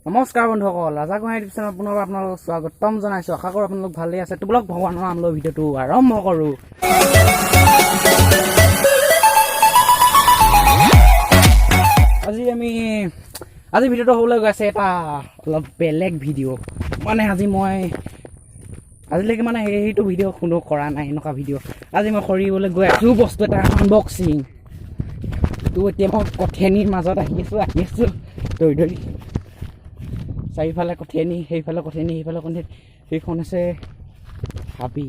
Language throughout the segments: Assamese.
নমস্কাৰ বন্ধুসকল, ৰাজা গোহাঁই ইউটিউব চেনেলত পুনৰবাৰ আপোনালোকক স্বাগতম জনাইছোঁ। আশা কৰোঁ আপোনালোক ভালেই আছে। তো বলক ভগৱানৰ নাম লৈ ভিডিঅ'টো আৰম্ভ কৰোঁ। আজি ভিডিঅ'টো হ'বলৈ গৈ আছে এটা অলপ বেলেগ ভিডিঅ'। মানে আজিলৈকে সেইটো ভিডিঅ' কোনো কৰা নাই এনেকুৱা ভিডিঅ'। আজি মই কৰিবলৈ গৈ আছোঁ বস্তু এটা আনবক্সিং। তো এতিয়া মই কঠেনিৰ মাজত আহি আছোঁ দৌৰি চাৰিওফালে কঠেনি, সেইফালে কঠেনি, সেইফালে কঠেনি। সেইখন আছে হাবি।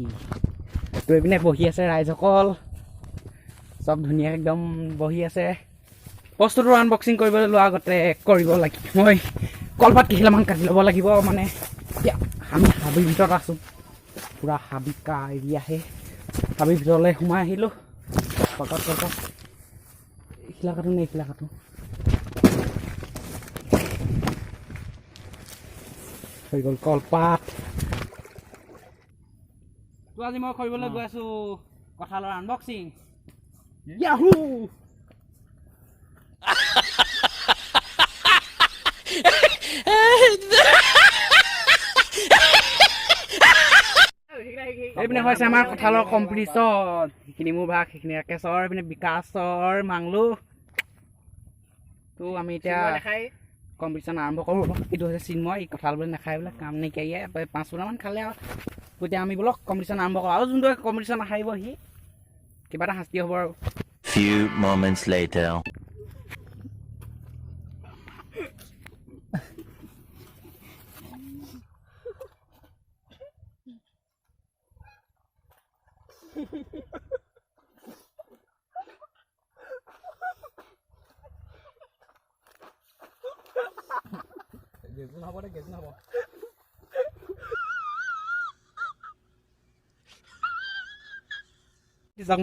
তো এইপিনে বহি আছে ৰাইজসকল, চব ধুনীয়াকৈ একদম বহি আছে। বস্তুটো আনবক্সিং কৰিবলৈ লোৱাৰ আগতে কৰিব লাগিব মই কলপাত কেইখিলামান কাটি ল'ব লাগিব। মানে এতিয়া আমি হাবিৰ ভিতৰত আছোঁ, পূৰা হাবিকা এৰিয়াহে। হাবিৰ ভিতৰলৈ সোমাই আহিলোঁ। কলপাত এইখিলা কাটোঁ নে এইখিলা কাটোঁ? হৈ গ'ল কলপাত। তো আজি মই কৰিবলৈ গৈ আছোঁ কঁঠালৰ আনবক্সিং। ইয়াহু! এইপিনে হৈছে আমাৰ কঁঠালৰ কম্পিটিশ্যন। সেইখিনি মোৰ ভাগ, সেইখিনি ৰাকেশৰ, এইপিনে বিকাশৰ, মাংলু। তো আমি এতিয়া কম্পিটিশ্যন আৰম্ভ কৰোঁ। এইটো হৈছে চিন্ময়, কঁঠাল বুলি নাখায় বোলে, কাম নাইকিয়া। 5 ফুটামান খালে আৰু তেতিয়া আমি বলক কম্পিটিশ্যন আৰম্ভ কৰোঁ। আৰু যোনটো কম্পিটিশ্যন আহিব সি কিবা এটা শাস্তি হ'ব আৰু। Few moments later.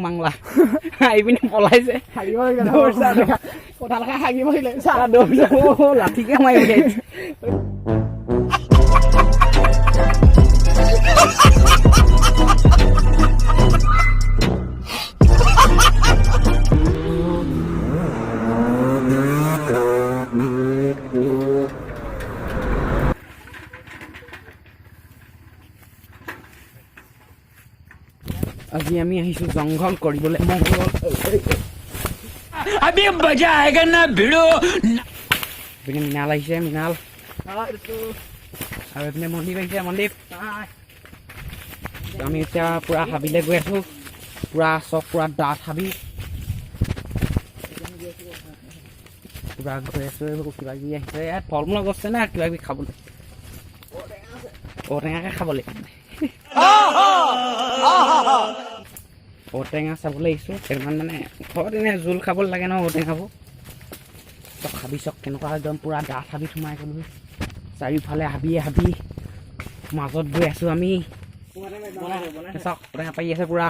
মাংলা এইপিনে পলাইছে, কঁঠাল খাই হাগিব লাঠিকে মাৰি আজি আমি আহিছোঁ জংঘল কৰিবলৈ। अभी मजा आएगा ना भिड़ो। এইপিনে মৃণাল আহিছে, মৃণাল। আৰু এইপিনে মনদীপ আহিছে, মনদীপ। আমি এতিয়া পূৰা হাবিলৈ গৈ আছোঁ, পূৰা ডাঠ হাবি। পূৰা গৈ আছোঁ, কিবা কিবি আহিছে। ইয়াত ফল মূলৰ গছ আছে না, কিবা কিবি খাবলৈ, ঔটেঙাকে খাবলৈ। ঔটেঙা চাবলৈ আহিছোঁ। কেইটামান মানে ঘৰত এনে জোল খাবলৈ লাগে ন ঔটেঙাবোৰ। তই খাবি চক কেনেকুৱা একদম পূৰা ডাঠ হাবিত সোমাই গ'লোঁ। চাৰিওফালে হাবিয়ে হাবি, মাজত গৈ আছোঁ আমি। চাওক ঔটেঙা পাৰি আছে পূৰা।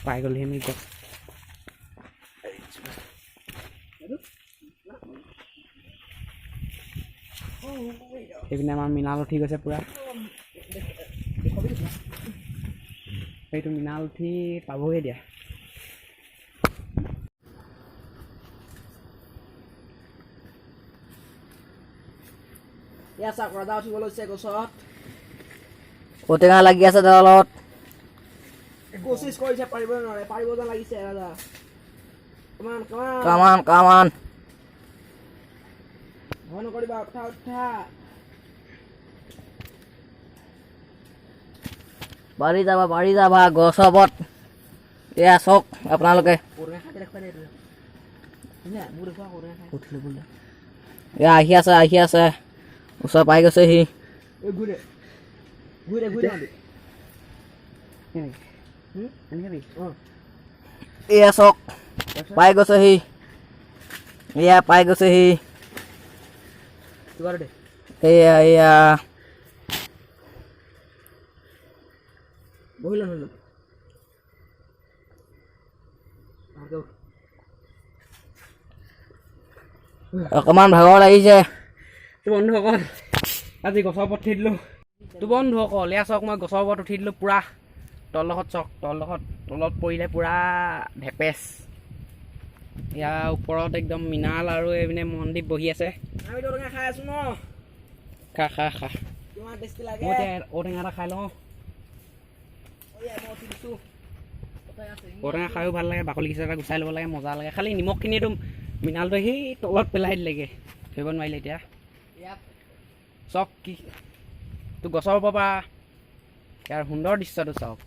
পাই গ'লহি আমি গছ। সেইপিনে আমাৰ মৃণাল উঠি গৈছে পূৰা। সেইটো মৃণাল উঠি পাবহে দিয়া। ৰজা উঠিব লৈছে গছত। ঔটেঙা লাগি আছে তাৰ লগত। কোচিছ কৰিছে, পাৰিব নোৱাৰে, পাৰিব যেন লাগিছে ৰাজা। কামান ভয় নকৰিবা, উঠা। পাৰি যাবা গছৰ ওপৰত। এয়া চাওক আপোনালোকে, এয়া আহি আছে ওচৰ পাই গৈছে সি। এয়া চাওক পাই গৈছে সি। এয়া অকমান ভাগৰ লাগিছে। বন্ধুসকল আজি গছৰ ওপৰত উঠি দিলোঁ। বন্ধুসকল এয়া চাওক, মই গছৰ ওপৰত উঠি দিলোঁ পূৰা। তলত চাওক, তলত পৰিলে পূৰা ভেপেচ। ইয়াৰ ওপৰত একদম মিনাল আৰু এইপিনে মনদ্বীপ বহি আছে আমি ঔটেঙা খাই আছো ন খা খা খা কিমান টেষ্টি লাগে মই এতিয়া ঔটেঙা এটা খাই লওঁ ঔটেঙা খায়ো ভাল লাগে বাকলি কেঁচা এটা গুচাই ল'ব লাগে মজা লাগে খালি নিমখখিনিতো মিনালটো সেই তলত পেলাই দিলেগৈ ধৰিব নোৱাৰিলে এতিয়া চাওক কি তোৰ গছৰ ওপৰৰ পৰা ইয়াৰ সুন্দৰ দৃশ্যটো চাওক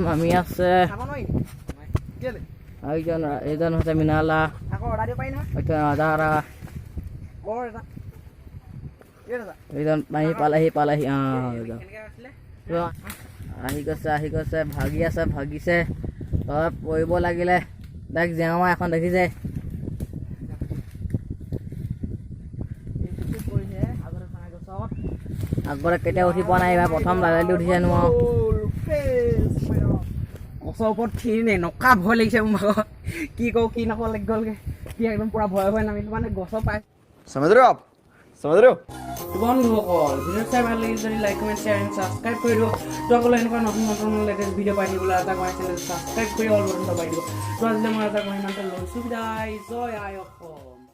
মামি আছে এইজন হৈছে মিনালা এইজন পালেহি আহি গৈছে ভাগিছে তলত পৰিব লাগিলে তাক জেওমা এখন দেখিছে আগতে কেতিয়া উঠি পোৱা নাই এইবাৰ প্ৰথম লালালি উঠিছে নো গছৰ ওপৰত থিৰ এনেকুৱা ভয় লাগিছে মোৰ ভাগত কি কওঁ কি নকওঁ লাগি গ'লগৈ কি একদম পূৰা ভয় নামিলোঁ মানে গছৰ পাই समझ रहे हो आप समझ रहे हो বন্ধুসকল ভিডিঅ' চাই ভাল লাগিলে যদি like comment share and subscribe কৰি দিব তো সকলোৱে এনেকুৱা নতুন লেটেষ্ট ভিডিঅ' পাই থাকিবলৈ এটা মই চেনেল ছাবস্ক্ৰাইব কৰি অল বটন দবাই দিব তো আজিলৈ মই এটা মই ইমানতে লৈছোঁ বিদায় জয় আই অসম